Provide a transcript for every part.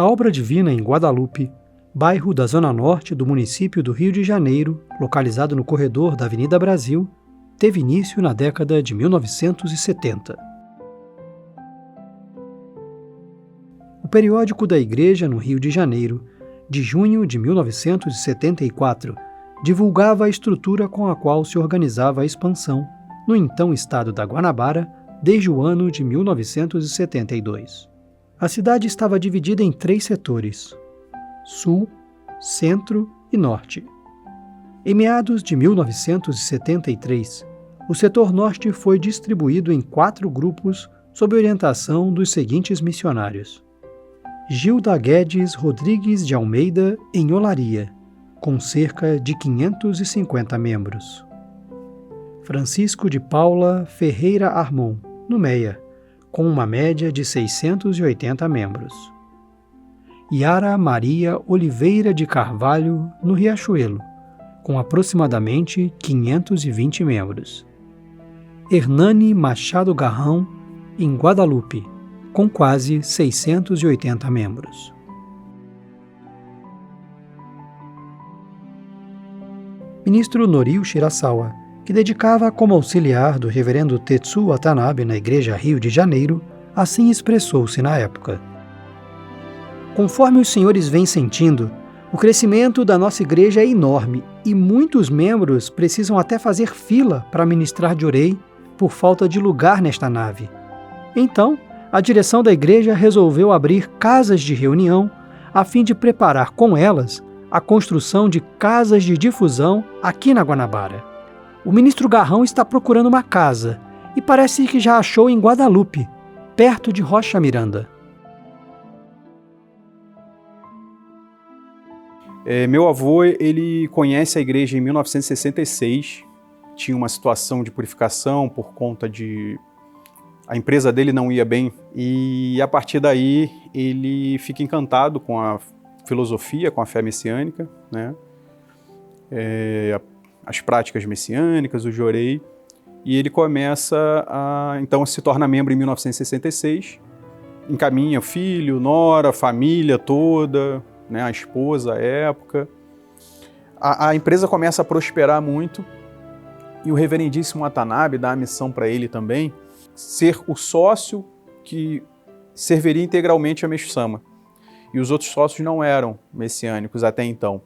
A Obra Divina em Guadalupe, bairro da Zona Norte do município do Rio de Janeiro, localizado no corredor da Avenida Brasil, teve início na década de 1970. O periódico da Igreja no Rio de Janeiro, de junho de 1974, divulgava a estrutura com a qual se organizava a expansão, no então estado da Guanabara, desde o ano de 1972. A cidade estava dividida em 3 setores: Sul, Centro e Norte. Em meados de 1973, o setor Norte foi distribuído em 4 grupos sob orientação dos seguintes missionários: Gilda Guedes Rodrigues de Almeida, em Olaria, com cerca de 550 membros. Francisco de Paula Ferreira Armon, no Meia, com uma média de 680 membros. Yara Maria Oliveira de Carvalho, no Riachuelo, com aproximadamente 520 membros. Hernani Machado Garrão, em Guadalupe, com quase 680 membros. Ministro Norio Shirasawa, que dedicava como auxiliar do reverendo Tetsu Watanabe na Igreja Rio de Janeiro, assim expressou-se na época. Conforme os senhores vêm sentindo, o crescimento da nossa igreja é enorme e muitos membros precisam até fazer fila para ministrar Jurei por falta de lugar nesta nave. Então, a direção da igreja resolveu abrir casas de reunião a fim de preparar com elas a construção de casas de difusão aqui na Guanabara. O ministro Garrão está procurando uma casa e parece que já achou em Guadalupe, perto de Rocha Miranda. Meu avô, ele conhece a igreja em 1966, tinha uma situação de purificação por conta de... A empresa dele não ia bem e a partir daí ele fica encantado com a filosofia, com a fé messiânica, né? As práticas messiânicas, o Jorei, e ele começa então se torna membro em 1966, encaminha filho, nora, família toda, né, a esposa à época. A empresa começa a prosperar muito e o reverendíssimo Watanabe dá a missão para ele também, ser o sócio que serviria integralmente a Meixo Sama. E os outros sócios não eram messiânicos até então.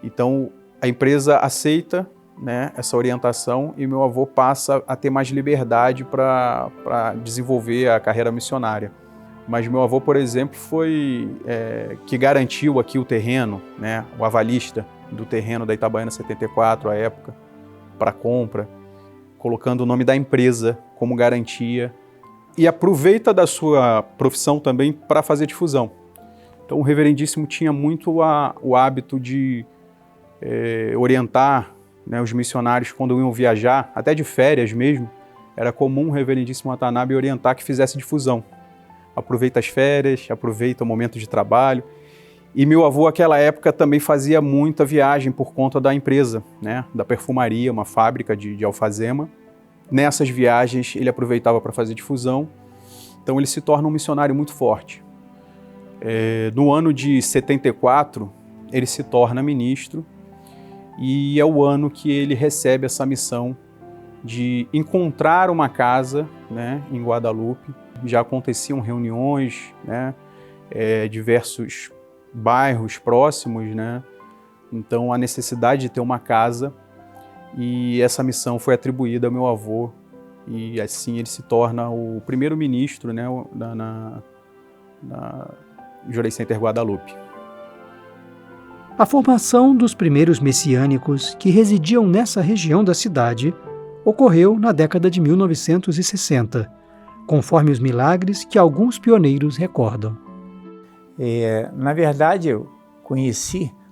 Então, a empresa aceita, né, essa orientação e meu avô passa a ter mais liberdade para desenvolver a carreira missionária. Mas meu avô, por exemplo, foi que garantiu aqui o terreno, né, o avalista do terreno da Itabaiana 74, à época, para compra, colocando o nome da empresa como garantia e aproveita da sua profissão também para fazer difusão. Então o reverendíssimo tinha muito o hábito de orientar, né, os missionários quando iam viajar, até de férias mesmo, era comum o reverendíssimo Watanabe orientar que fizesse difusão. Aproveita as férias, aproveita o momento de trabalho. E meu avô, naquela época, também fazia muita viagem por conta da empresa, né, da perfumaria, uma fábrica de alfazema. Nessas viagens, ele aproveitava para fazer difusão. Então, ele se torna um missionário muito forte. No ano de 74, ele se torna ministro e é o ano que ele recebe essa missão de encontrar uma casa, né, em Guadalupe. Já aconteciam reuniões, né, diversos bairros próximos, né, então a necessidade de ter uma casa e essa missão foi atribuída ao meu avô e assim ele se torna o primeiro ministro, né, na Jurei Center Guadalupe. A formação dos primeiros messiânicos que residiam nessa região da cidade ocorreu na década de 1960, conforme os milagres que alguns pioneiros recordam. Na verdade, eu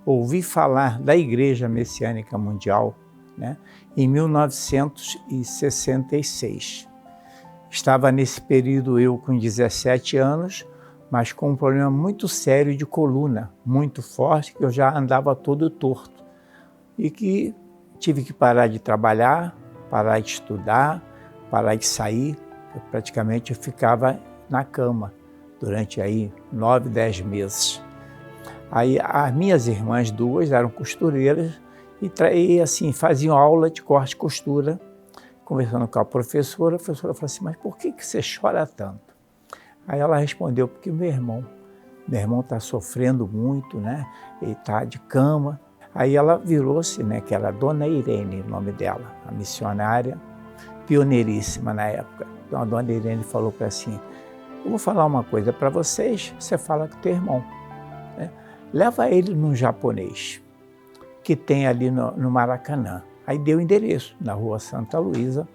ouvi falar da Igreja Messiânica Mundial, né, em 1966. Estava nesse período eu com 17 anos, mas com um problema muito sério de coluna, muito forte, que eu já andava todo torto. E que tive que parar de trabalhar, parar de estudar, parar de sair. Praticamente eu ficava na cama. durante aí 9, 10 meses. Aí as minhas irmãs duas eram costureiras e assim, faziam aula de corte e costura. Conversando com a professora falou assim, mas por que você chora tanto? Aí ela respondeu, porque meu irmão está sofrendo muito, né? Ele está de cama. Aí ela virou-se, né, que era a Dona Irene, o nome dela, a missionária, pioneiríssima na época. Então a Dona Irene falou para assim, eu vou falar uma coisa para vocês, você fala com teu irmão, né? Leva ele num japonês, que tem ali no Maracanã. Aí deu o endereço, na rua Santa Luísa,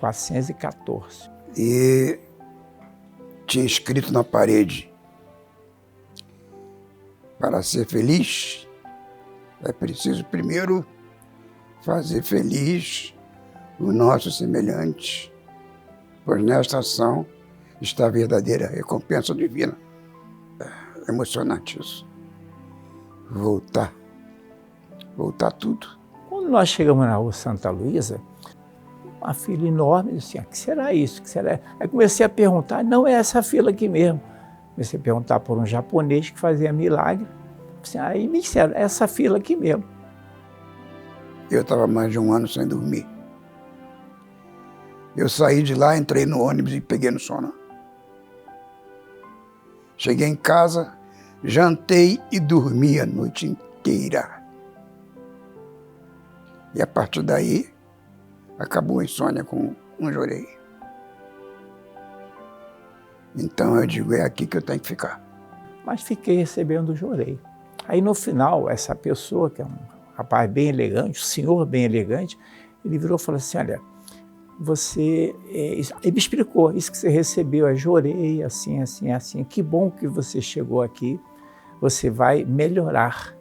414. E tinha escrito na parede, para ser feliz, é preciso primeiro fazer feliz o nosso semelhante, pois nesta ação está a verdadeira recompensa divina. É emocionante isso. Voltar tudo. Quando nós chegamos na rua Santa Luísa, uma fila enorme, assim, o que será isso? Que será? Aí comecei a perguntar, não é essa fila aqui mesmo. Comecei a perguntar por um japonês que fazia milagre. Assim, aí me disseram, é essa fila aqui mesmo. Eu estava mais de um ano sem dormir. Eu saí de lá, entrei no ônibus e peguei no sono. Cheguei em casa, jantei e dormi a noite inteira. E a partir daí, acabou a insônia com um jorei. Então eu digo, é aqui que eu tenho que ficar. Mas fiquei recebendo o jorei. Aí no final, essa pessoa, que é um rapaz bem elegante, um senhor bem elegante, ele virou e falou assim, olha, ele me explicou, isso que você recebeu é jorei, assim, assim, assim, que bom que você chegou aqui, você vai melhorar.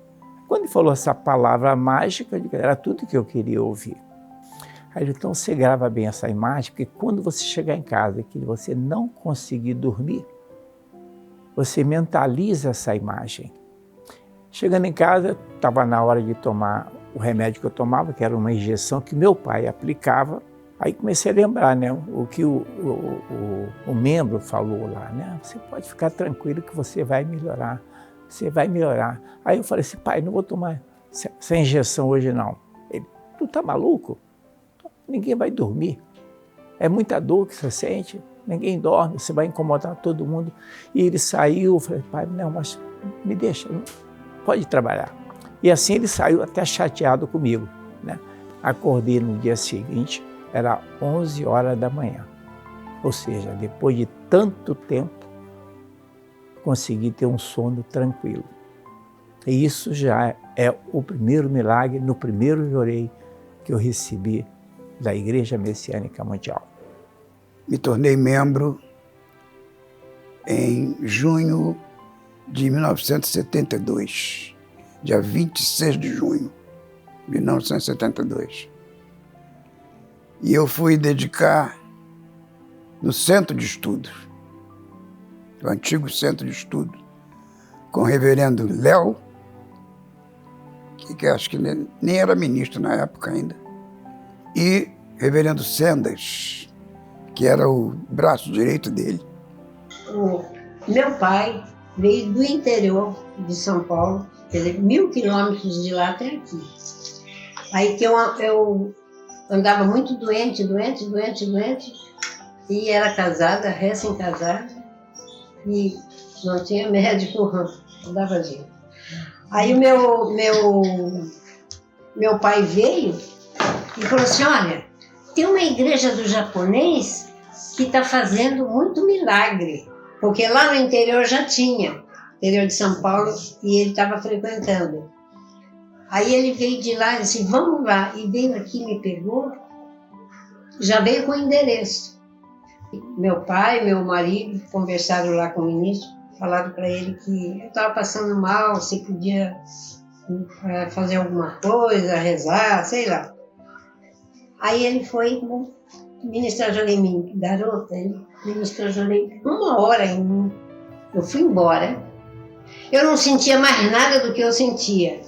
Quando ele falou essa palavra mágica, era tudo que eu queria ouvir. Aí ele, então você grava bem essa imagem, porque quando você chegar em casa e você não conseguir dormir, você mentaliza essa imagem. Chegando em casa, estava na hora de tomar o remédio que eu tomava, que era uma injeção que meu pai aplicava. Aí comecei a lembrar, né, o que o membro falou lá, né? Você pode ficar tranquilo que você vai melhorar, você vai melhorar. Aí eu falei assim, pai, não vou tomar essa injeção hoje não. Ele, tu tá maluco? Ninguém vai dormir. É muita dor que você sente, ninguém dorme, você vai incomodar todo mundo. E ele saiu, eu falei, pai, não, mas me deixa, pode trabalhar. E assim ele saiu até chateado comigo, né? Acordei no dia seguinte, era 11 horas da manhã. Ou seja, depois de tanto tempo, consegui ter um sono tranquilo. E isso já é o primeiro milagre, no primeiro jorei que eu recebi da Igreja Messiânica Mundial. Me tornei membro em junho de 1972, dia 26 de junho de 1972. E eu fui dedicar no Centro de Estudos, o antigo Centro de Estudos, com o reverendo Léo, que acho que nem era ministro na época ainda, e reverendo Sendas, que era o braço direito dele. O meu pai veio do interior de São Paulo, quer dizer, 1000 quilômetros de lá até aqui. Aí que eu andava muito doente, e era casada, recém-casada, e não tinha médico, andava gente. Aí o meu pai veio e falou assim, olha, tem uma igreja do japonês que está fazendo muito milagre, porque lá no interior já tinha, interior de São Paulo, e ele estava frequentando. Aí ele veio de lá e disse, vamos lá, e veio aqui, me pegou, já veio com o endereço. Meu pai, meu marido conversaram lá com o ministro, falaram para ele que eu estava passando mal, se podia fazer alguma coisa, rezar, sei lá. Aí ele foi ministrar jorei em mim, garota, ele ministrou jorei 1 hora em mim. Eu fui embora. Eu não sentia mais nada do que eu sentia.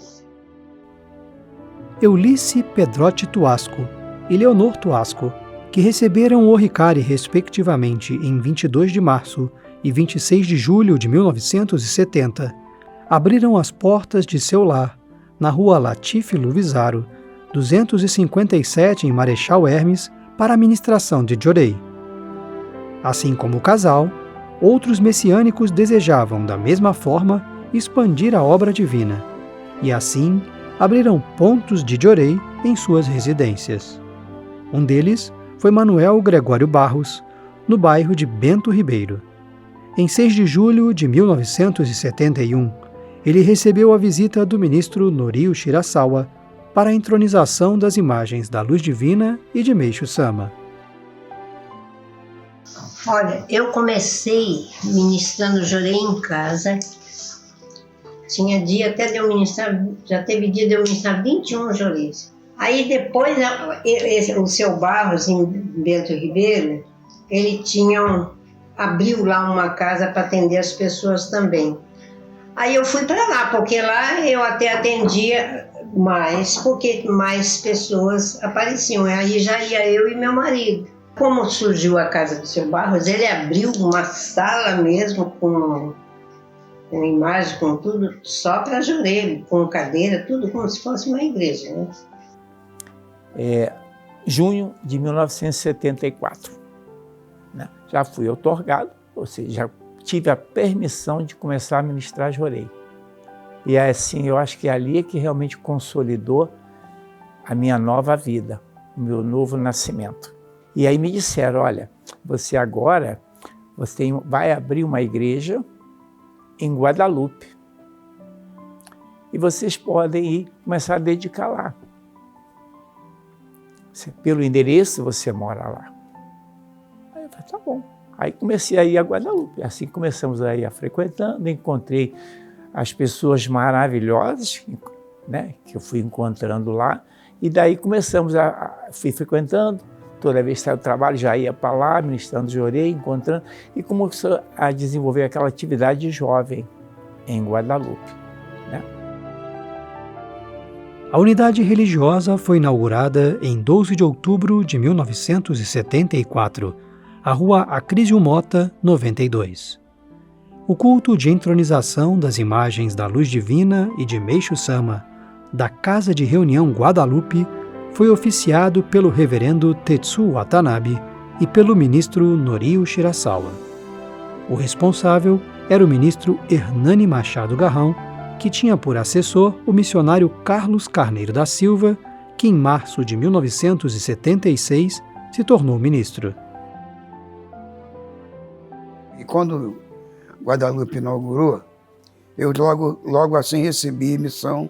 Eunice Pedrotti Tuasco e Leonor Tuasco, que receberam o Oricari respectivamente em 22 de março e 26 de julho de 1970, abriram as portas de seu lar, na rua Latif Louvisaro, 257 em Marechal Hermes, para a ministração de Jorei. Assim como o casal, outros messiânicos desejavam, da mesma forma, expandir a obra divina, e assim abriram pontos de Jorei em suas residências. Um deles foi Manuel Gregório Barros, no bairro de Bento Ribeiro. Em 6 de julho de 1971, ele recebeu a visita do ministro Norio Shirasawa para a entronização das imagens da Luz Divina e de Meixo Sama. Olha, eu comecei ministrando Jorei em casa. Tinha dia até de eu ministrar, já teve dia de eu ministrar 21 Joreis. Aí depois, o seu Barros, em Bento Ribeiro, ele abriu lá uma casa para atender as pessoas também. Aí eu fui para lá, porque lá eu até atendia mais, porque mais pessoas apareciam. Aí já ia eu e meu marido. Como surgiu a casa do seu Barros, ele abriu uma sala mesmo com imagem, com tudo, só para Jorei, com cadeira, tudo como se fosse uma igreja, né? Junho de 1974. Né? Já fui outorgado, ou seja, já tive a permissão de começar a ministrar Jorei. E assim, eu acho que ali é que realmente consolidou a minha nova vida, o meu novo nascimento. E aí me disseram, olha, você agora vai abrir uma igreja em Guadalupe. E vocês podem começar a dedicar lá. Pelo endereço, você mora lá. Aí eu falei, tá bom. Aí comecei a ir a Guadalupe. Assim começamos a ir frequentando, encontrei as pessoas maravilhosas, né, que eu fui encontrando lá. E daí fui frequentando. Toda vez que saía do trabalho, já ia para lá, ministrando Jorei, encontrando, e começou a desenvolver aquela atividade jovem em Guadalupe. Né? A unidade religiosa foi inaugurada em 12 de outubro de 1974, à rua Acrísio Mota, 92. O culto de entronização das imagens da Luz Divina e de Meixo Sama, da Casa de Reunião Guadalupe, foi oficiado pelo reverendo Tetsu Watanabe e pelo ministro Norio Shirasawa. O responsável era o ministro Hernani Machado Garrão, que tinha por assessor o missionário Carlos Carneiro da Silva, que em março de 1976 se tornou ministro. E quando Guadalupe inaugurou, eu logo assim recebi missão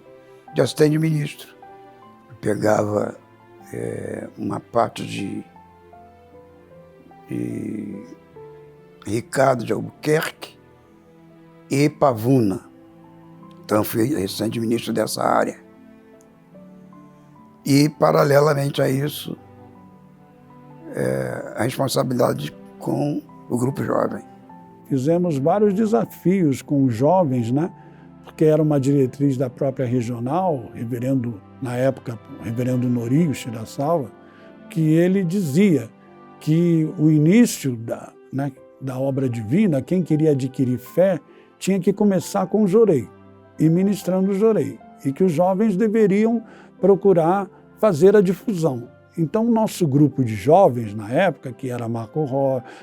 de assistente de ministro. Pegava uma parte de Ricardo de Albuquerque e Pavuna. Então, fui assistente ministro dessa área. E, paralelamente a isso, a responsabilidade com o grupo jovem. Fizemos vários desafios com os jovens, né? Porque era uma diretriz da própria regional, na época, o reverendo Norio Shirasawa, que ele dizia que o início da obra divina, quem queria adquirir fé, tinha que começar com o Jorei, e ministrando o Jorei, e que os jovens deveriam procurar fazer a difusão. Então, o nosso grupo de jovens, na época, que era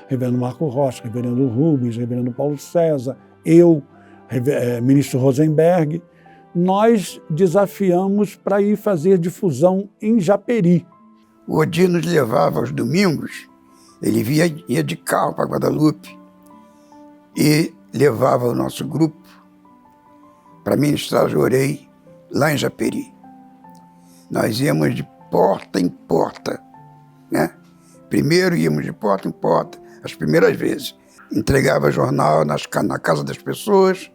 reverendo Marco Rocha, reverendo Rubens, reverendo Paulo César, eu, ministro Rosenberg, nós desafiamos para ir fazer difusão em Japeri. O Odir nos levava aos domingos, ele ia de carro para Guadalupe e levava o nosso grupo para ministrar Jorei lá em Japeri. Nós íamos de porta em porta, né? Primeiro íamos de porta em porta, as primeiras vezes. Entregava jornal na casa das pessoas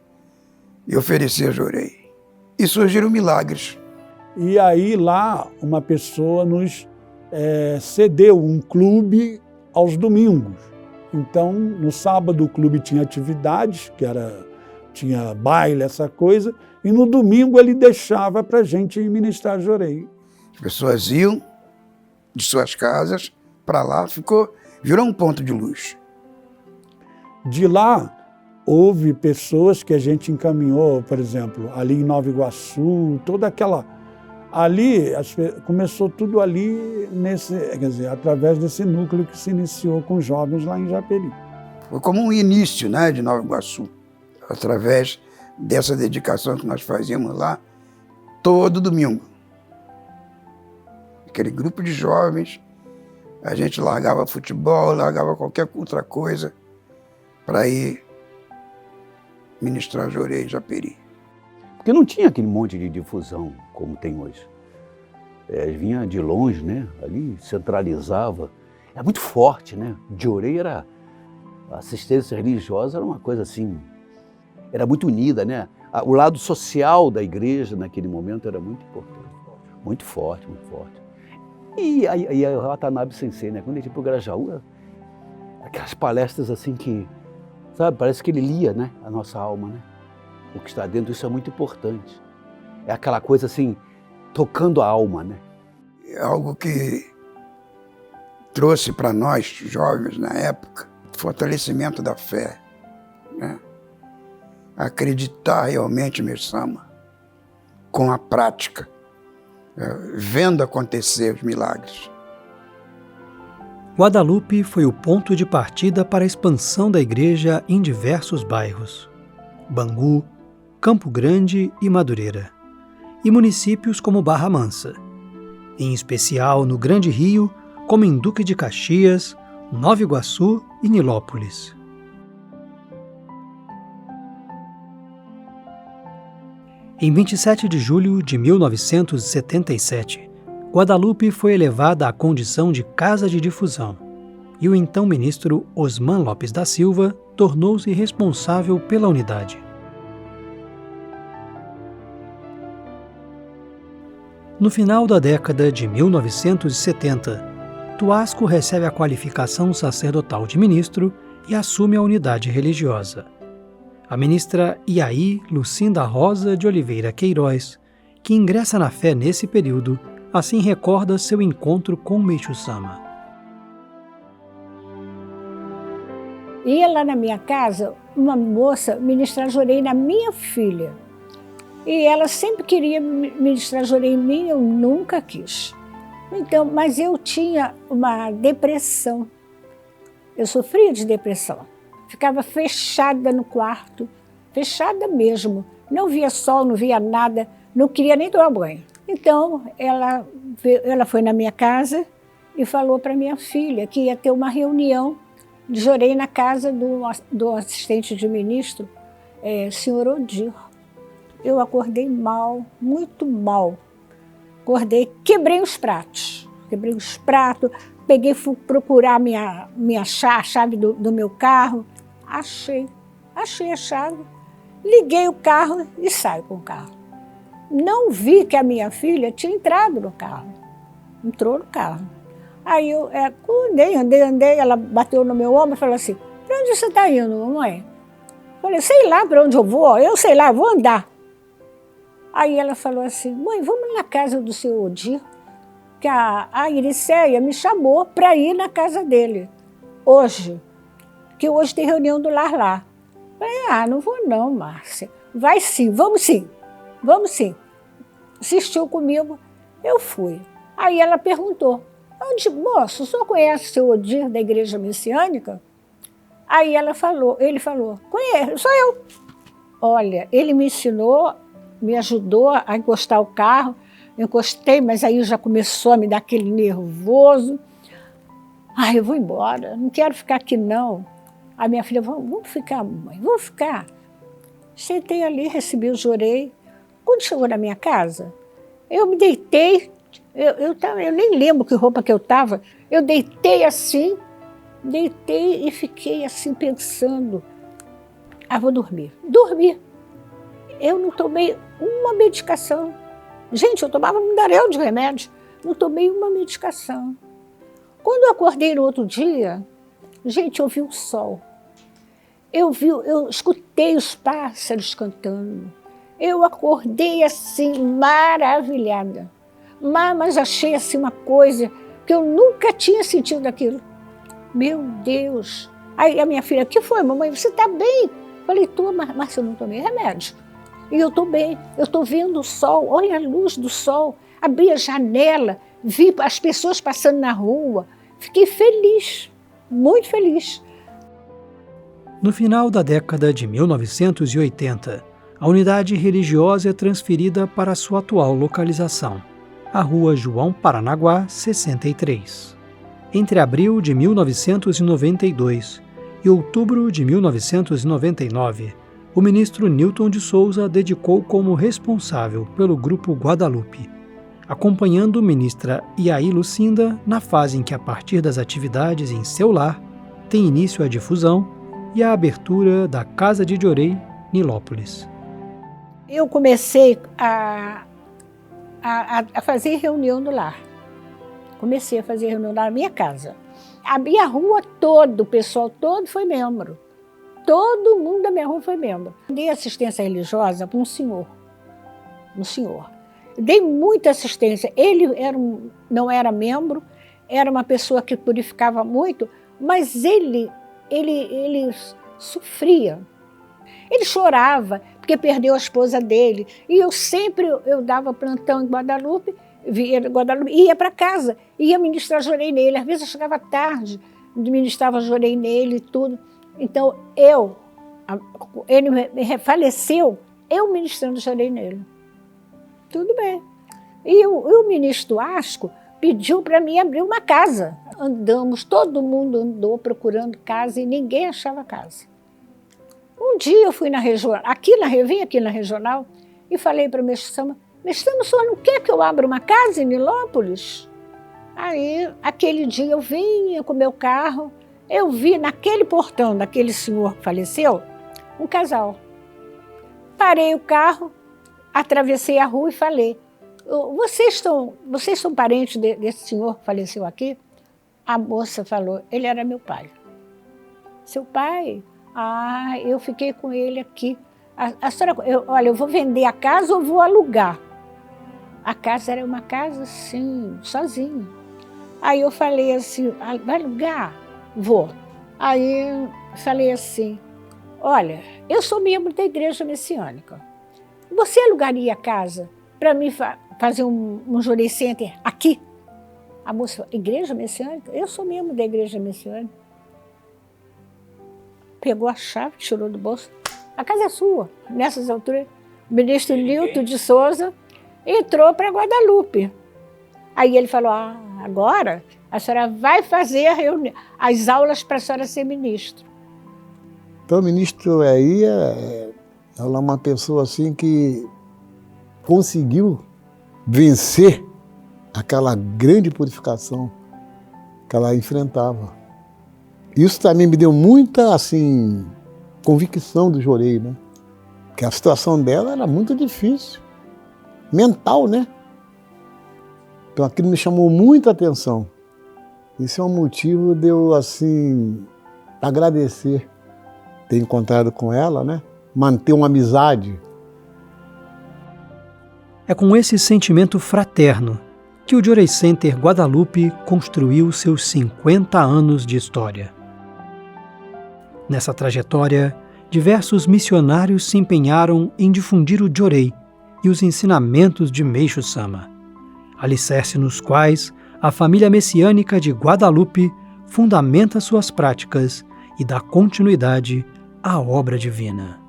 e oferecia Jorei. E surgiram milagres. E aí lá uma pessoa nos cedeu um clube aos domingos. Então, no sábado o clube tinha atividades, tinha baile, essa coisa, e no domingo ele deixava para a gente ministrar Jorei. As pessoas iam de suas casas para lá, virou um ponto de luz. De lá, houve pessoas que a gente encaminhou, por exemplo, ali em Nova Iguaçu, toda aquela... Ali, começou tudo ali, quer dizer, através desse núcleo que se iniciou com jovens lá em Japeri. Foi como um início, né, de Nova Iguaçu, através dessa dedicação que nós fazíamos lá, todo domingo. Aquele grupo de jovens, a gente largava futebol, largava qualquer outra coisa para ir ministrar Jorei em Japeri. Porque não tinha aquele monte de difusão como tem hoje. Vinha de longe, né? Ali centralizava. É muito forte, né? Jorei era... A assistência religiosa era uma coisa assim... Era muito unida, né? O lado social da igreja naquele momento era muito importante. Muito forte, muito forte. E aí o Watanabe Sensei, né? Quando ele ia para o Grajaú, aquelas palestras assim que... Sabe? Parece que ele lia, né? A nossa alma, né? O que está dentro, isso é muito importante. É aquela coisa assim, tocando a alma, né? É algo que trouxe para nós, jovens na época, fortalecimento da fé, né? Acreditar realmente em Mesama, com a prática, vendo acontecer os milagres. Guadalupe foi o ponto de partida para a expansão da igreja em diversos bairros: Bangu, Campo Grande e Madureira, e municípios como Barra Mansa, em especial no Grande Rio, como em Duque de Caxias, Nova Iguaçu e Nilópolis. Em 27 de julho de 1977, Guadalupe foi elevada à condição de casa de difusão, e o então ministro Osman Lopes da Silva tornou-se responsável pela unidade. No final da década de 1970, Tuasco recebe a qualificação sacerdotal de ministro e assume a unidade religiosa. A ministra Iai Lucinda Rosa de Oliveira Queiroz, que ingressa na fé nesse período, assim recorda seu encontro com Meishu Sama. Ia lá na minha casa uma moça ministrar Jorei na minha filha. E ela sempre queria ministrar Jorei em mim, eu nunca quis. Então, mas eu tinha uma depressão. Eu sofria de depressão. Ficava fechada no quarto, fechada mesmo. Não via sol, não via nada, não queria nem tomar banho. Então, ela foi na minha casa e falou para minha filha que ia ter uma reunião de Jorei na casa do assistente de ministro, senhor Odir. Eu acordei mal, muito mal. Acordei, quebrei os pratos, peguei, fui procurar a chave do meu carro, achei a chave, liguei o carro e saio com o carro. Não vi que a minha filha tinha entrado no carro, entrou no carro. Aí eu andei, ela bateu no meu ombro e falou assim: para onde você está indo, mamãe? Falei: sei lá para onde eu vou, eu sei lá, vou andar. Aí ela falou assim: mãe, vamos na casa do seu Odir, que a Iriceia me chamou para ir na casa dele hoje, que hoje tem reunião do lar lá. Falei: não vou não, Márcia. Vai sim, vamos sim. Insistiu comigo, eu fui. Aí ela perguntou: moço, o senhor conhece o seu Odir da igreja messiânica? Aí ele falou: conheço, sou eu. Olha, ele me ensinou, me ajudou a encostar o carro. Eu encostei, mas aí já começou a me dar aquele nervoso. Eu vou embora, não quero ficar aqui não. A minha filha: vamos ficar, mãe, vamos ficar. Sentei ali, recebi o Jorei. Quando chegou na minha casa, eu me deitei, eu nem lembro que roupa que eu estava, eu deitei e fiquei assim pensando: vou dormir. Dormi. Eu não tomei uma medicação. Gente, eu tomava um mundaréu de remédio, não tomei uma medicação. Quando eu acordei no outro dia, gente, eu vi o sol. Eu escutei os pássaros cantando. Eu acordei assim, maravilhada. Mas achei assim uma coisa que eu nunca tinha sentido aquilo. Meu Deus, Aí a minha filha, o que foi, mamãe? Você está bem? Falei, mas eu não tomei remédio. E eu estou bem, eu estou vendo o sol, olha a luz do sol. Abri a janela, vi as pessoas passando na rua. Fiquei feliz, muito feliz. No final da década de 1980, a unidade religiosa é transferida para sua atual localização, a Rua João Paranaguá, 63. Entre abril de 1992 e outubro de 1999, o ministro Newton de Souza dedicou como responsável pelo Grupo Guadalupe, acompanhando ministra Iai Lucinda na fase em que, a partir das atividades em seu lar, tem início a difusão e a abertura da Casa de Diorei, Nilópolis. Eu comecei a fazer reunião no lar. Comecei a fazer reunião na minha casa. A minha rua toda, o pessoal todo foi membro. Todo mundo da minha rua foi membro. Dei assistência religiosa para um senhor. Dei muita assistência. Ele não era membro, era uma pessoa que purificava muito, mas ele sofria. Ele chorava porque perdeu a esposa dele. E eu dava plantão em Guadalupe, ia para casa, ia ministrar jorei nele. Às vezes eu chegava tarde, ministrava jorei nele e tudo. Então ele faleceu, eu ministrando jorei nele. Tudo bem. E o ministro Asco pediu para mim abrir uma casa. Andamos, todo mundo andou procurando casa e ninguém achava casa. Um dia eu fui na regional, vim aqui na regional e falei para o mestre Sama, mestre Sama, o senhor não quer que eu abra uma casa em Nilópolis? Aí, aquele dia eu vinha com o meu carro, eu vi naquele portão daquele senhor que faleceu, um casal. Parei o carro, atravessei a rua e falei, vocês são parentes desse senhor que faleceu aqui? A moça falou, ele era meu pai. Seu pai? Ah, eu fiquei com ele aqui. A senhora, olha, eu vou vender a casa ou vou alugar? A casa era uma casa, sim, sozinha. Aí eu falei assim, vai alugar? Vou. Aí eu falei assim, olha, eu sou membro da Igreja Messiânica. Você alugaria a casa para mim fazer um jorei center aqui? A moça falou, Igreja Messiânica? Eu sou membro da Igreja Messiânica. Pegou a chave, tirou do bolso. A casa é sua. Nessas alturas, o ministro Newton de Souza entrou para Guadalupe. Aí ele falou, agora a senhora vai fazer as aulas para a senhora ser ministro. Então, o ministro aí ela é uma pessoa assim que conseguiu vencer aquela grande purificação que ela enfrentava. Isso também me deu muita, assim, convicção do jorei, né? Porque a situação dela era muito difícil, mental, né? Então aquilo me chamou muita atenção. Isso é um motivo de eu, assim, agradecer ter encontrado com ela, né? Manter uma amizade. É com esse sentimento fraterno que o Jorei Center Guadalupe construiu seus 50 anos de história. Nessa trajetória, diversos missionários se empenharam em difundir o Jorei e os ensinamentos de Meixo Sama, alicerce nos quais a família messiânica de Guadalupe fundamenta suas práticas e dá continuidade à obra divina.